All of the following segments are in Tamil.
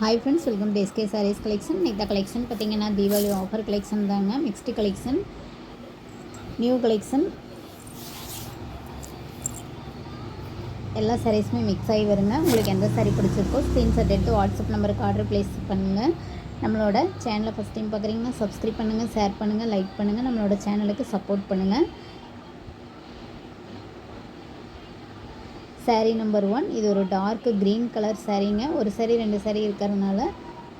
Hi friends, welcome to SK Sarees collection. இந்த collection பார்த்தீங்கன்னா தீபாவளி ஆஃபர் collection தாங்க. மிக்ஸ்டு collection, நியூ collection, எல்லா சாரீஸுமே மிக்ஸ் ஆகி வருங்க. உங்களுக்கு எந்த சாரீ பிடிச்சிருக்கோ ஸ்க்ரீன்ஷாட் எடுத்து வாட்ஸ்அப் நம்பருக்கு ஆர்டர் ப்ளேஸ் பண்ணுங்கள். நம்மளோட சேனலை ஃபஸ்ட் டைம் பார்க்குறீங்கன்னா சப்ஸ்கிரைப் பண்ணுங்கள், ஷேர் பண்ணுங்கள், லைக் பண்ணுங்கள், நம்மளோட சேனலுக்கு சப்போர்ட் பண்ணுங்கள். சாரீ நம்பர் 1, இது ஒரு டார்க் க்ரீன் கலர் சாரீங்க. ஒரு சாரீ 2 சாரீ இருக்கிறதுனால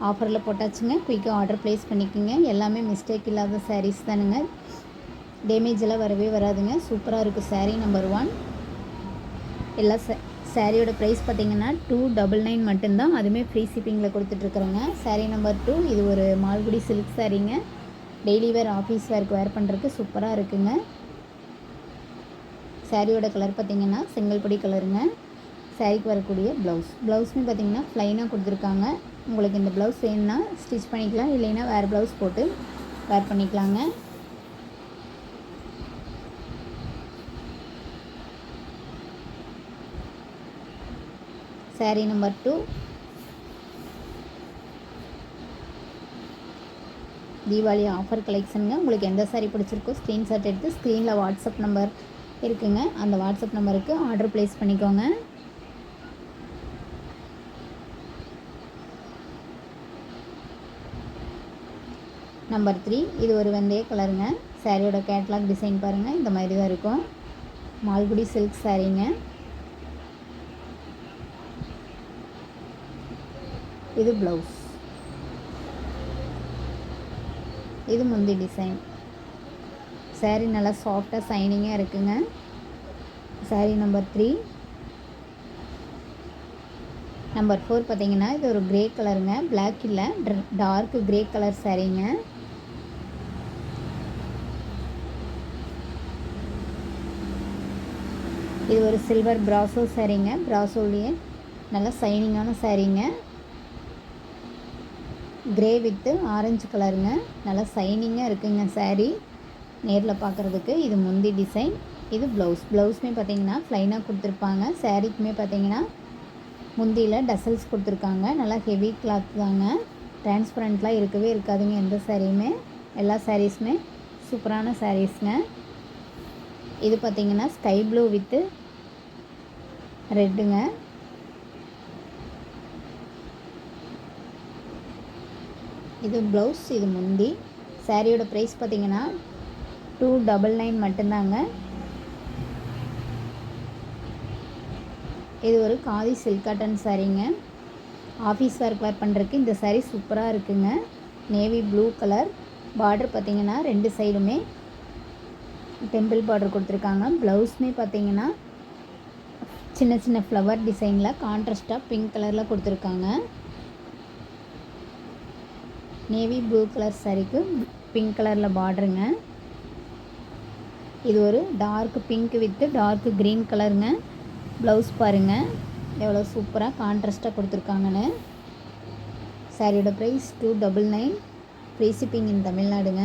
ஆஃபரில் போட்டாச்சுங்க. குயிக்காக ஆர்டர் ப்ளேஸ் பண்ணிக்கோங்க. எல்லாமே மிஸ்டேக் இல்லாத சாரீஸ் தானுங்க, டேமேஜ் எல்லாம் வரவே வராதுங்க. சூப்பராக இருக்குது சாரீ நம்பர் 1. எல்லா சாரியோட ப்ரைஸ் பார்த்திங்கன்னா 299 மட்டும்தான், அதுவுமே ஃப்ரீ ஷிப்பிங்கில் கொடுத்துட்ருக்குறேங்க. சாரீ நம்பர் 2, இது ஒரு மால்குடி சில்க் சாரீங்க. டெய்லி வேர், ஆஃபீஸ் வேருக்கு வேர் பண்ணுறதுக்கு சூப்பராக இருக்குங்க. சாரியோட கலர் பார்த்திங்கன்னா செங்கல்படி கலருங்க. சாரிக்கு வரக்கூடிய ப்ளவுஸுமே பார்த்திங்கன்னா ப்ளைனாக கொடுத்துருக்காங்க. உங்களுக்கு இந்த ப்ளவுஸ் வேணுன்னா ஸ்டிச் பண்ணிக்கலாம், இல்லைன்னா வேறு ப்ளவுஸ் போட்டு வேர் பண்ணிக்கலாங்க. சாரீ நம்பர் 2, தீபாவளி ஆஃபர் கலெக்ஷனுங்க. உங்களுக்கு எந்த சாரீ பிடிச்சிருக்கோ ஸ்க்ரீன்ஷாட் எடுத்து ஸ்க்ரீனில் வாட்ஸ்அப் நம்பர் இருக்குங்க, அந்த வாட்ஸ்அப் நம்பருக்கு ஆர்டர் ப்ளேஸ் பண்ணிக்கோங்க. நம்பர் 3, இது ஒரு வெந்தய கலருங்க. சாரியோட கேட்லாக் டிசைன் பாருங்கள், இந்த மாதிரி தான் இருக்கும். மால்குடி சில்க் சாரீங்க. இது ப்ளவுஸ், இது முந்தி டிசைன். சாரீ நல்லா சாஃப்டாக ஷைனிங்காக இருக்குங்க. சாரீ நம்பர் 3. நம்பர் 4 பார்த்திங்கன்னா இது ஒரு க்ரே கலருங்க. பிளாக் இல்லை, டார்க் க்ரே கலர் சாரீங்க. இது ஒரு சில்வர் பிராசோ சாரீங்க. பிராசோலேயே நல்லா ஷைனிங்கான சாரீங்க. க்ரே வித்து ஆரஞ்சு கலருங்க. நல்லா ஷைனிங்காக இருக்குங்க சாரீ நேரில் பார்க்குறதுக்கு. இது முந்தி டிசைன், இது ப்ளவுஸுமே பார்த்திங்கன்னா ப்ளைனாக கொடுத்துருப்பாங்க. சாரீக்குமே பார்த்திங்கன்னா முந்தியில் டசல்ஸ் கொடுத்துருக்காங்க. நல்லா ஹெவி கிளாத் தாங்க, டிரான்ஸ்பரண்ட்லாம் இருக்கவே இருக்காதுங்க எந்த சாரியுமே. எல்லா சாரீஸுமே சூப்பரான சாரீஸுங்க. இது பார்த்திங்கன்னா ஸ்கை ப்ளூ வித்து ரெட்டுங்க. இது ப்ளவுஸ், இது முந்தி. சாரியோட ப்ரைஸ் பார்த்திங்கன்னா 299 மட்டும்தாங்க. இது ஒரு காதி சில்க் காட்டன் சாரீங்க. ஆஃபீஸ் ஒர்க் வேர் பண்ணுறதுக்கு இந்த சாரீ சூப்பராக இருக்குங்க. Navy blue colour. பார்டர் பார்த்திங்கன்னா 2 சைடுமே டெம்பிள் பார்டர் கொடுத்துருக்காங்க. ப்ளவுஸுமே பார்த்திங்கன்னா சின்ன சின்ன ஃப்ளவர் டிசைனில் கான்ட்ராஸ்ட்டாக பிங்க் கலரில் கொடுத்துருக்காங்க. நேவி ப்ளூ கலர் சாரீக்கு பிங்க் கலரில் பார்டருங்க. இது ஒரு dark pink with dark green கலருங்க. ப்ளவுஸ் பாருங்கள் எவ்வளோ சூப்பராக கான்ட்ராஸ்ட்டாக கொடுத்துருக்காங்கன்னு. சாரியோட ப்ரைஸ் 299, ஃப்ரீ ஷிப்பிங் இன் தமிழ்நாடுங்க.